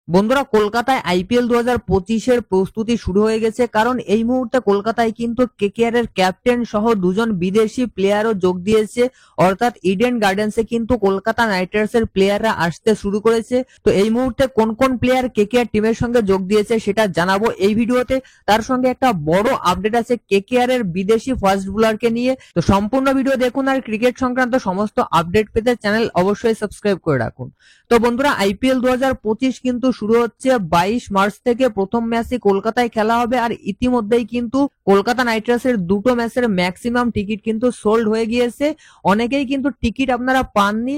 বন্ধুরা, কলকাতায় আইপিএল 2025-এর প্রস্তুতি শুরু হয়ে গেছে, কারণ এই মুহূর্তে কলকাতায় কিন্তু কেকেআর এর ক্যাপ্টেন সহ দুজন বিদেশি প্লেয়ারও যোগ দিয়েছে। অর্থাৎ ইডেন গার্ডেন্সে কিন্তু কলকাতা নাইট রাইডার্সের প্লেয়াররা আসতে শুরু করেছে। তো এই মুহূর্তে কোন কোন প্লেয়ার কেকেআর টিমের সঙ্গে যোগ দিয়েছে সেটা জানাবো এই ভিডিওতে। তার সঙ্গে একটা বড় আপডেট আছে কেকেআর এর বিদেশি ফাস্ট বোলারকে নিয়ে। তো সম্পূর্ণ ভিডিও দেখুন, আর ক্রিকেট সংক্রান্ত সমস্ত আপডেট পেতে চ্যানেল অবশ্যই সাবস্ক্রাইব করে রাখুন। তো বন্ধুরা, আইপিএল 2025 কিন্তু শুরু হচ্ছে 22 মার্চ থেকে। প্রথম ম্যাচই কলকাতায় খেলা হবে, আর ইতিমধ্যেই কিন্তু কলকাতা নাইট রাইডার্সের দুটো ম্যাচের ম্যাক্সিমাম টিকিট কিন্তু সোল্ড হয়ে গিয়েছে। অনেকেই কিন্তু টিকিট আপনারা পাননি,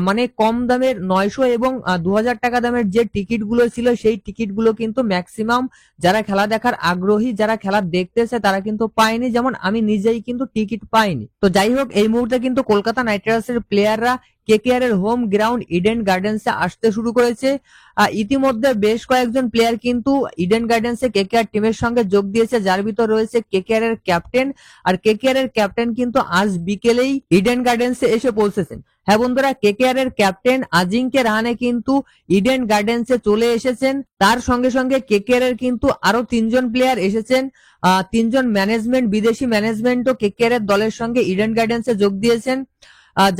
মানে কম দামের 900 এবং 2000 টাকা দামের যে টিকিট গুলো ছিল সেই টিকিট গুলো কিন্তু ম্যাক্সিমাম যারা খেলা দেখার আগ্রহী, যারা খেলা দেখতেছে তারা কিন্তু পায়নি, যেমন আমি নিজেই কিন্তু টিকিট পাইনি। তো যাই হোক, এই মুহূর্তে কিন্তু কলকাতা নাইট রাইডার্সের প্লেয়াররা কেকেআর এর হোম গ্রাউন্ড ইডেন গার্ডেন্সে আসতে শুরু করেছে। ইতিমধ্যে বেশ কয়েকজন প্লেয়ার কিন্তু ইডেন গার্ডেন্সে কেকেআর টিমের সঙ্গে যোগ দিয়েছে, যার ভিতর রয়েছে কেকেআর এর ক্যাপ্টেন। আর কেকেআর এর ক্যাপ্টেন কিন্তু আজ বিকেলেই ইডেন গার্ডেন্সে এসে পৌঁছেছেন। হ্যাঁ বন্ধুরা, কেকেআর এর ক্যাপ্টেন আজিঙ্কে রাহানে কিন্তু ইডেন গার্ডেন্সে চলে এসেছেন। তার সঙ্গে সঙ্গে কেকেআর এর কিন্তু আরো 3জন প্লেয়ার এসেছেন। 3জন ম্যানেজমেন্ট, বিদেশি ম্যানেজমেন্টও কেকেআর এর দলের সঙ্গে ইডেন গার্ডেন্সে যোগ দিয়েছেন।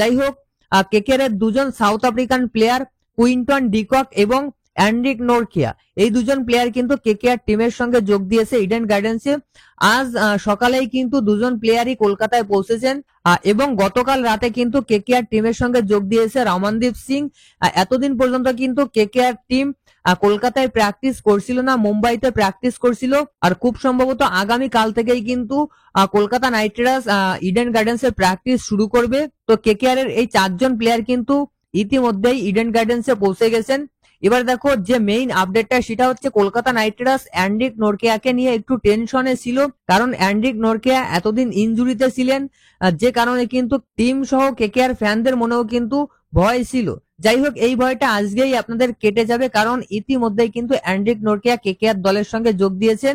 যাই হোক, কেকেআর এর দুজন south African player Quinton de Kock এবং অ্যান্ড্রিক নোরকিয়া, এই দুজন প্লেয়ার কিন্তু কেকেআর টিমের সঙ্গে যোগ দিয়েছে ইডেন গার্ডেন্সে। আজ সকালেই কিন্তু দুজন প্লেয়ারই কলকাতায় পৌঁছেছেন, এবং গতকাল রাতে কিন্তু কেকেআর টিমের সঙ্গে যোগ দিয়েছে রমনদীপ সিং। এতদিন পর্যন্ত কিন্তু কেকেআর টিম কলকাতায় প্র্যাকটিস করছিল না, মুম্বাইতে প্র্যাকটিস করছিল। আর খুব সম্ভবত আগামী কাল থেকেই কিন্তু কলকাতা নাইট রাইডার্স ইডেন গার্ডেন্সের প্র্যাকটিস শুরু করবে। তো কেকেআর এর এই 4জন প্লেয়ার কিন্তু ইতিমধ্যেই ইডেন গার্ডেন্সে পৌঁছে গেছেন। এবার দেখো, যে মেইন আপডেটটা সেটা হচ্ছে কলকাতা নাইট রাইডার্স অ্যান্ড্রিক নোরকিয়াকে নিয়ে একটু টেনশনে ছিল, কারণ অ্যান্ড্রিক নোরকিয়া এতদিন ইনজুরিতে ছিলেন, যে কারণে কিন্তু টিম সহ কেকেআর ফ্যানদের মনেও কিন্তু ভয় ছিল। যাই হোক, এই ভয়টা আজকেই আপনাদের কেটে যাবে, কারণ ইতিমধ্যেই কিন্তু অ্যান্ড্রিক নোরকিয়া কেকেআর দলের সঙ্গে যোগ দিয়েছেন।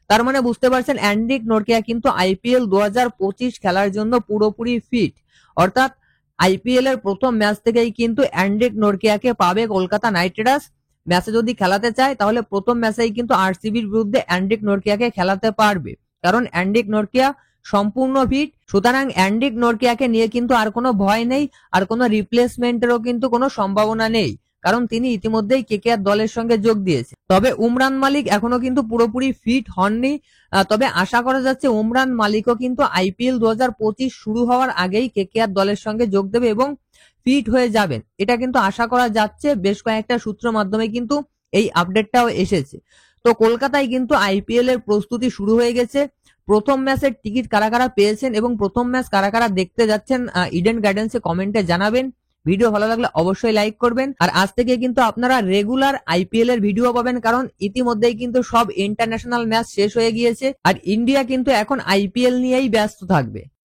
তার মানে বুঝতে পারছেন, অ্যান্ড্রিক নোরকিয়া কিন্তু আইপিএল 2025 খেলার জন্য পুরোপুরি ফিট। অর্থাৎ আইপিএল এর প্রথম ম্যাচ থেকেই কিন্তু অ্যান্ড্রিক নোরকিয়াকে পাবে কলকাতা নাইট রাইডার্স। ম্যাচে যদি খেলাতে চায় তাহলে প্রথম ম্যাচেই কিন্তু আরসিবির বিরুদ্ধে অ্যান্ড্রিক নোরকিয়াকে খেলাতে পারবে, কারণ অ্যান্ড্রিক নোরকিয়া সম্পূর্ণ ফিট। সুতরাং অ্যান্ড্রিক নোরকিয়াকে নিয়ে কিন্তু আর কোনো ভয় নেই, আর কোনো রিপ্লেসমেন্টেরও কিন্তু কোনো সম্ভাবনা নেই, কারণ তিনি ইতিমধ্যেই কেকেআর দলের সঙ্গে যোগ দিয়েছে। তবে উমরান মালিক এখনো কিন্তু পুরোপুরি ফিট হননি। তবে আশা করা যাচ্ছে উমরান মালিকও কিন্তু আইপিএল 2025 শুরু হওয়ার আগেই কেকেআর দলের সঙ্গে যোগ দেবে এবং ফিট হয়ে যাবেন, এটা কিন্তু আশা করা যাচ্ছে। বেশ কয়েকটা সূত্র মাধ্যমে কিন্তু এই আপডেটটাও এসেছে। তো কলকাতায় কিন্তু আইপিএল এর প্রস্তুতি শুরু হয়ে গেছে। প্রথম ম্যাচের টিকিট কারা কারা পেয়েছেন এবং প্রথম ম্যাচ কারা কারা দেখতে যাচ্ছেন ইডেন গার্ডেন্সে কমেন্টে জানাবেন। ভিডিও ভালো লাগলে অবশ্যই লাইক করবেন। আর আজ থেকে কিন্তু আপনারা রেগুলার আইপিএল এর ভিডিও পাবেন, কারণ ইতিমধ্যেই কিন্তু সব ইন্টারন্যাশনাল ম্যাচ শেষ হয়ে গিয়েছে, আর ইন্ডিয়া কিন্তু এখন আইপিএল নিয়েই ব্যস্ত থাকবে।